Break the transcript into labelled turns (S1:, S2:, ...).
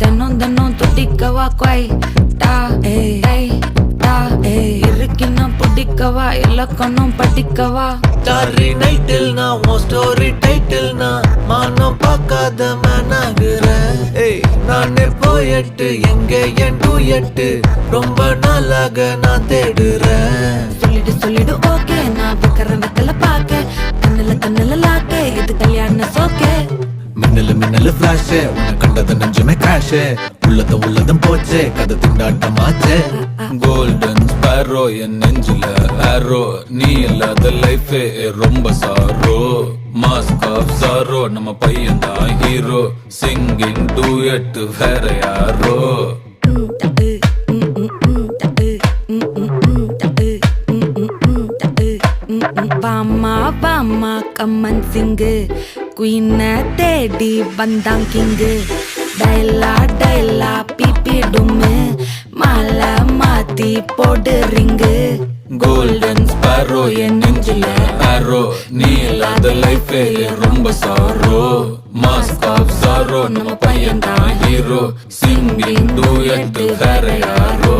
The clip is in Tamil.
S1: தினம் தினம் துடிக்கவா குவை டா ஏய் டா இருக்குன்னா பிடிக்கவா இலக்கணம் படிக்கவா
S2: ஸ்டாரி நைட்டில் நான் உன் ஸ்டோரி டைட்டில் நான் மானம் பார்க்காத மேனாகிறேன். நானே போயட்டு எங்க என் டூயட்டு ரொம்ப நாளாக நான் தேடுறேன்.
S1: சொல்லிடு ஓகே நான் வைக்கிறேன் வெத்தல பாக்க கண்ணுல லாக்க இது கல்யாண சோக்கே
S2: மின்னலு ஃபிளாஷ் உன்னை கண்டது நெஞ்சுமே கிராஷ் உள்ளதும் போச்சே கதை திண்டாட்டமாச்சே.
S3: கோல்டன் ஸ்பேரோ என் நெஞ்சில ஆரோ நீ இல்லாத லைஃபே ரொம்ப சாரோ மாஸ்க் ஆஃப் சாரோ நம்ம பையன் தான் ஹீரோ சிங்கிங் டூயட் வேற யாரோ.
S1: வாமா வாமா கம்மன் சிங்கு குயின தேடி வந்தான் கிங்கு டைலா டைலா பிபி டும்மு மாலை மாத்தி போடு ரிங்கு.
S3: கோல்டன் ஸ்பேரோ என் நெஞ்சில ஆரோ நீ இல்லாத லைஃபே ரொம்ப சாரோ மாஸ்க் ஆஃப் சாரோ நம்ம பையன் தான் ஹீரோ சிங்கிங் டூயட் வேற யாரோ.